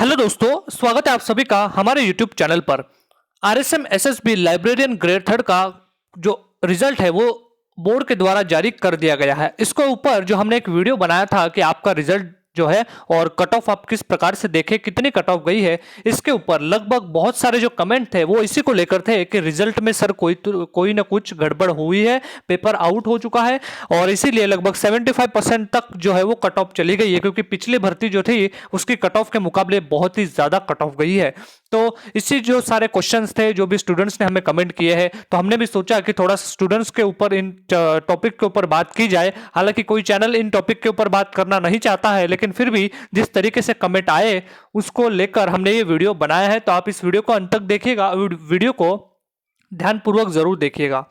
Hello दोस्तों, स्वागत है आप सभी का हमारे यूट्यूब चैनल पर। RSM SSB librarian grade third का जो रिजल्ट है वो बोर्ड के द्वारा जारी कर दिया गया है। इसके ऊपर जो हमने एक वीडियो बनाया था कि आपका रिजल्ट जो है और कट ऑफ आप किस प्रकार से देखें, कितनी कट ऑफ गई है, इसके ऊपर लगभग बहुत सारे जो कमेंट थे वो इसी को लेकर थे कि रिजल्ट में सर कोई ना कुछ गड़बड़ हुई है, पेपर आउट हो चुका है और इसीलिए लगभग 75% तक जो है वो कट ऑफ चली गई है, क्योंकि पिछली भर्ती जो थी उसकी कट ऑफ के मुकाबले बहुत ही ज्यादा कट ऑफ गई है। तो इसी जो सारे क्वेश्चंस थे जो भी स्टूडेंट्स ने हमें कमेंट किए हैं, तो हमने भी सोचा कि थोड़ा स्टूडेंट्स के ऊपर इन टॉपिक के ऊपर बात की जाए। हालांकि कोई चैनल इन टॉपिक के ऊपर बात करना नहीं चाहता है, लेकिन फिर भी जिस तरीके से कमेंट आए उसको लेकर हमने ये वीडियो बनाया है। तो आप इस वीडियो को अंत तक देखिएगा, वीडियो को ध्यानपूर्वक जरूर देखिएगा।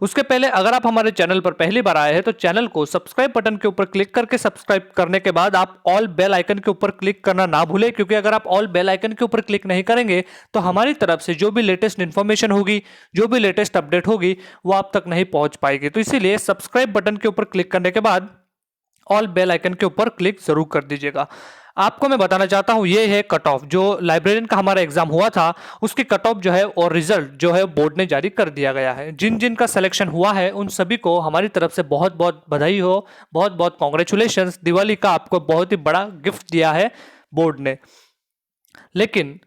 उसके पहले अगर आप हमारे चैनल पर पहली बार आए हैं तो चैनल को सब्सक्राइब बटन के ऊपर क्लिक करके सब्सक्राइब करने के बाद आप ऑल बेल आइकन के ऊपर क्लिक करना ना भूलें, क्योंकि अगर आप ऑल बेल आइकन के ऊपर क्लिक नहीं करेंगे तो हमारी तरफ से जो भी लेटेस्ट इंफॉर्मेशन होगी, जो भी लेटेस्ट अपडेट होगी, वो आप तक नहीं पहुंच पाएगी। तो इसीलिए सब्सक्राइब बटन के ऊपर क्लिक करने के बाद ऑल बेल आइकन के ऊपर क्लिक जरूर कर दीजिएगा। आपको मैं बताना चाहता हूं ये है कट ऑफ, जो लाइब्रेरियन का हमारा एग्जाम हुआ था उसकी कट ऑफ जो है और रिजल्ट जो है बोर्ड ने जारी कर दिया गया है। जिन जिन का सिलेक्शन हुआ है उन सभी को हमारी तरफ से बहुत बहुत बधाई हो, बहुत बहुत कॉन्ग्रेचुलेशंस। दिवाली का आपको बहुत ही बड़ा गिफ्ट दिया है बोर्ड ने। लेकिन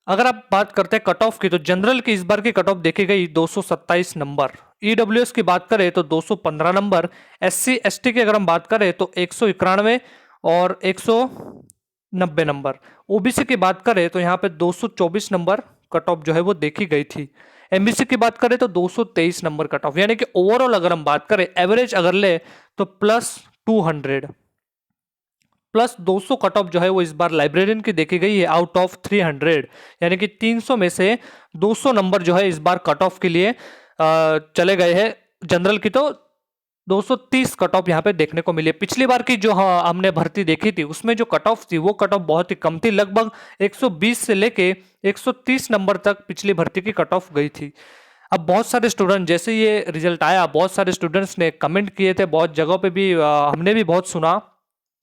अगर आप बात करते हैं कट ऑफ की, तो जनरल की इस बार की कट ऑफ देखी गई 227 नंबर, ईडब्ल्यूएस की बात करें तो 215 नंबर, एससी एसटी की अगर हम बात करें तो 191 और 190 नंबर, ओबीसी की बात करें तो यहाँ पे 224 नंबर कट ऑफ जो है वो देखी गई थी। एमबीसी की बात करें तो 223 नंबर कट ऑफ, यानी कि ओवरऑल अगर हम बात करें एवरेज अगर ले तो प्लस 200 कट ऑफ जो है वो इस बार लाइब्रेरियन की देखी गई है आउट ऑफ 300, यानी कि 300 में से 200 नंबर जो है इस बार कट ऑफ के लिए चले गए हैं। जनरल की तो 230 कट ऑफ यहाँ पे देखने को मिली। पिछली बार की जो हमने भर्ती देखी थी उसमें जो कट ऑफ थी वो कट ऑफ बहुत ही कम थी, लगभग 120 से लेके 130 नंबर तक पिछली भर्ती की कट ऑफ गई थी। अब बहुत सारे स्टूडेंट, जैसे ये रिजल्ट आया, बहुत सारे स्टूडेंट्स ने कमेंट किए थे, बहुत जगहों पे भी हमने भी बहुत सुना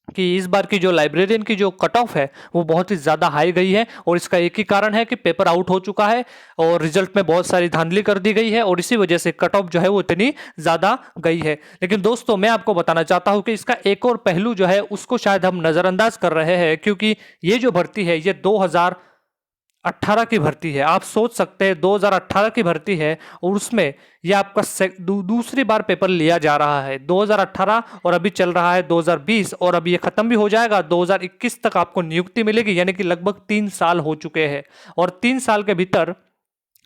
कि इस बार की जो लाइब्रेरियन की जो कट ऑफ है वो बहुत ही ज़्यादा हाई गई है। और इसका एक ही कारण है कि पेपर आउट हो चुका है और रिजल्ट में बहुत सारी धांधली कर दी गई है और इसी वजह से कट ऑफ जो है वो इतनी ज़्यादा गई है। लेकिन दोस्तों मैं आपको बताना चाहता हूं कि इसका एक और पहलू जो है उसको शायद हम नज़रअंदाज कर रहे हैं, क्योंकि ये जो भर्ती है ये 2018 की भर्ती है। आप सोच सकते हैं 2018 की भर्ती है और उसमें ये आपका दूसरी बार पेपर लिया जा रहा है। 2018 और अभी चल रहा है 2020 और अभी ये खत्म भी हो जाएगा, 2021 तक आपको नियुक्ति मिलेगी, यानी कि लगभग 3 साल हो चुके हैं। और 3 साल के भीतर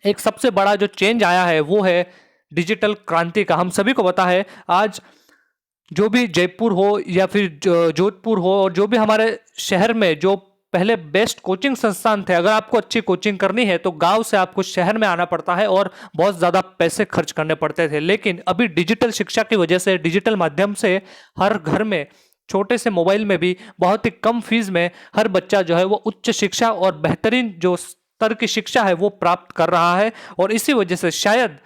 एक सबसे बड़ा जो चेंज आया है वो है डिजिटल क्रांति का। हम सभी को पता है आज जो भी जयपुर हो या फिर जोधपुर हो और जो भी हमारे शहर में जो पहले बेस्ट कोचिंग संस्थान थे, अगर आपको अच्छी कोचिंग करनी है तो गांव से आपको शहर में आना पड़ता है और बहुत ज़्यादा पैसे खर्च करने पड़ते थे। लेकिन अभी डिजिटल शिक्षा की वजह से, डिजिटल माध्यम से हर घर में छोटे से मोबाइल में भी बहुत ही कम फीस में हर बच्चा जो है वो उच्च शिक्षा और बेहतरीन जो स्तर की शिक्षा है वो प्राप्त कर रहा है। और इसी वजह से शायद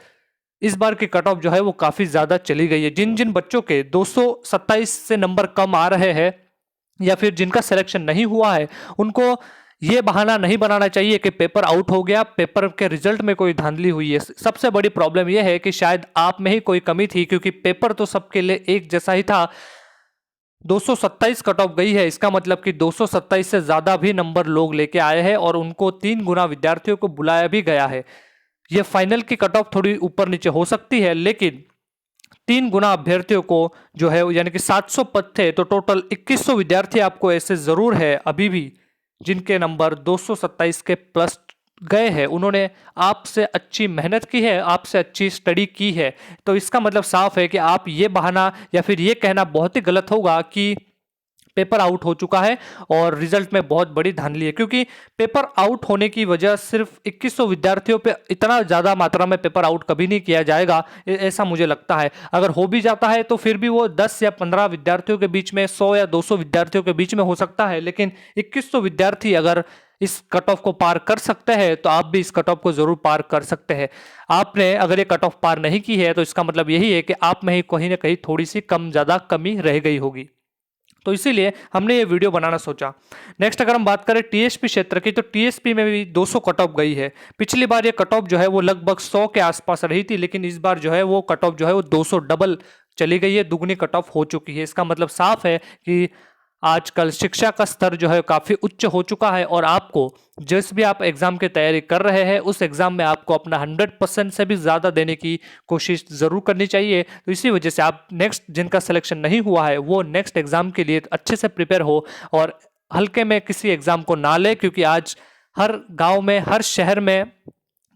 इस बार की कट ऑफ जो है वो काफ़ी ज़्यादा चली गई है। जिन जिन बच्चों के 227 से नंबर कम आ रहे हैं या फिर जिनका सिलेक्शन नहीं हुआ है, उनको ये बहाना नहीं बनाना चाहिए कि पेपर आउट हो गया, पेपर के रिजल्ट में कोई धांधली हुई है। सबसे बड़ी प्रॉब्लम यह है कि शायद आप में ही कोई कमी थी, क्योंकि पेपर तो सबके लिए एक जैसा ही था। 227 कट ऑफ गई है, इसका मतलब कि 227 से ज्यादा भी नंबर लोग लेके आए हैं और उनको 3 गुना विद्यार्थियों को बुलाया भी गया है। यह फाइनल की कट ऑफ थोड़ी ऊपर नीचे हो सकती है, लेकिन 3 गुना अभ्यर्थियों को जो है यानी कि 700 पद थे तो टोटल 2100 विद्यार्थी आपको ऐसे जरूर है अभी भी जिनके नंबर 227 के प्लस गए हैं। उन्होंने आपसे अच्छी मेहनत की है, आपसे अच्छी स्टडी की है। तो इसका मतलब साफ है कि आप ये बहाना या फिर ये कहना बहुत ही गलत होगा कि पेपर आउट हो चुका है और रिजल्ट में बहुत बड़ी धांधली है, क्योंकि पेपर आउट होने की वजह सिर्फ 2100 विद्यार्थियों पे इतना ज़्यादा मात्रा में पेपर आउट कभी नहीं किया जाएगा, ऐसा मुझे लगता है। अगर हो भी जाता है तो फिर भी वो 10 या 15 विद्यार्थियों के बीच में, 100 या 200 विद्यार्थियों के बीच में हो सकता है। लेकिन 2100 विद्यार्थी अगर इस कट ऑफ को पार कर सकते हैं तो आप भी इस कट ऑफ को जरूर पार कर सकते हैं। आपने अगर ये कट ऑफ पार नहीं की है तो इसका मतलब यही है कि आप में ही कहीं ना कहीं थोड़ी सी कम ज़्यादा कमी रह गई होगी। तो इसीलिए हमने ये वीडियो बनाना सोचा। नेक्स्ट अगर हम बात करें टीएसपी क्षेत्र की, तो टीएसपी में भी 200 कट ऑफ गई है। पिछली बार ये कट ऑफ जो है वो लगभग 100 के आसपास रही थी, लेकिन इस बार जो है वो कट ऑफ जो है वो 200 डबल चली गई है, दुगनी कट ऑफ हो चुकी है। इसका मतलब साफ है कि आजकल शिक्षा का स्तर जो है काफ़ी उच्च हो चुका है, और आपको जिस भी आप एग्ज़ाम की तैयारी कर रहे हैं उस एग्ज़ाम में आपको अपना 100% से भी ज़्यादा देने की कोशिश ज़रूर करनी चाहिए। तो इसी वजह से आप नेक्स्ट जिनका सिलेक्शन नहीं हुआ है वो नेक्स्ट एग्ज़ाम के लिए अच्छे से प्रिपेयर हो और हल्के में किसी एग्ज़ाम को ना ले, क्योंकि आज हर गांव में, हर शहर में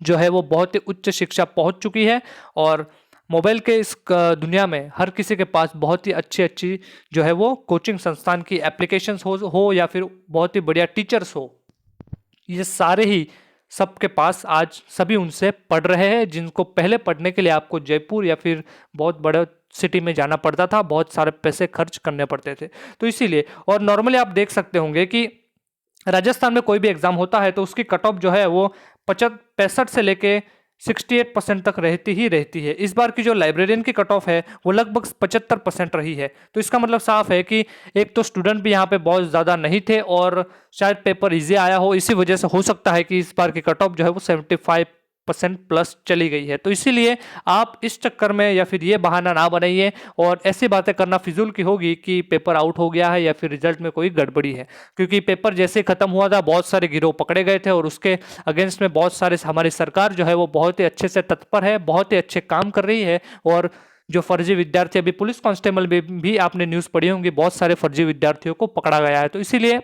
जो है वो बहुत ही उच्च शिक्षा पहुंच चुकी है, और मोबाइल के इस दुनिया में हर किसी के पास बहुत ही अच्छी अच्छी जो है वो कोचिंग संस्थान की एप्लीकेशंस हो या फिर बहुत ही बढ़िया टीचर्स हो, ये सारे ही सबके पास आज सभी उनसे पढ़ रहे हैं, जिनको पहले पढ़ने के लिए आपको जयपुर या फिर बहुत बड़े सिटी में जाना पड़ता था, बहुत सारे पैसे खर्च करने पड़ते थे। तो इसीलिए, और नॉर्मली आप देख सकते होंगे कि राजस्थान में कोई भी एग्जाम होता है तो उसकी कट ऑफ जो है वो 65 से लेके 68% तक रहती ही रहती है। इस बार की जो लाइब्रेरियन की कट ऑफ है वो लगभग 75% रही है। तो इसका मतलब साफ है कि एक तो स्टूडेंट भी यहाँ पे बहुत ज़्यादा नहीं थे और शायद पेपर इजी आया हो, इसी वजह से हो सकता है कि इस बार की कट ऑफ जो है वो 75% प्लस चली गई है। तो इसीलिए आप इस चक्कर में या फिर ये बहाना ना बनाइए और ऐसी बातें करना फिजूल की होगी कि पेपर आउट हो गया है या फिर रिजल्ट में कोई गड़बड़ी है, क्योंकि पेपर जैसे खत्म हुआ था बहुत सारे गिरोह पकड़े गए थे और उसके अगेंस्ट में बहुत सारे हमारी सरकार जो है वो बहुत ही अच्छे से तत्पर है, बहुत ही अच्छे काम कर रही है। और जो फर्जी विद्यार्थी, अभी पुलिस कांस्टेबल में भी आपने न्यूज़ पढ़ी होंगी, बहुत सारे फर्जी विद्यार्थियों को पकड़ा गया है। तो इसीलिए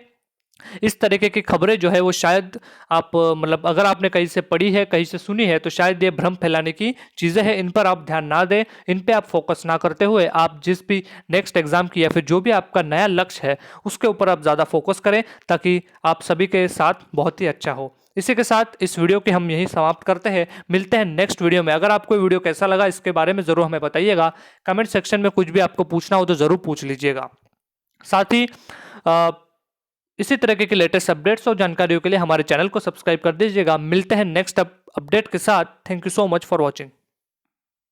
इस तरीके की खबरें जो है वो शायद आप मतलब अगर आपने कहीं से पढ़ी है, कहीं से सुनी है, तो शायद ये भ्रम फैलाने की चीज़ें हैं, इन पर आप ध्यान ना दें, इन पे आप फोकस ना करते हुए आप जिस भी नेक्स्ट एग्जाम की या फिर जो भी आपका नया लक्ष्य है उसके ऊपर आप ज़्यादा फोकस करें, ताकि आप सभी के साथ बहुत ही अच्छा हो। इसी के साथ इस वीडियो की हम यही समाप्त करते हैं, मिलते हैं नेक्स्ट वीडियो में। अगर आपको वीडियो कैसा लगा इसके बारे में ज़रूर हमें बताइएगा, कमेंट सेक्शन में कुछ भी आपको पूछना हो तो ज़रूर पूछ लीजिएगा। साथ ही इसी तरीके के लेटेस्ट अपडेट्स और जानकारियों के लिए हमारे चैनल को सब्सक्राइब कर दीजिएगा। मिलते हैं नेक्स्ट अपडेट के साथ। Thank you so much for watching.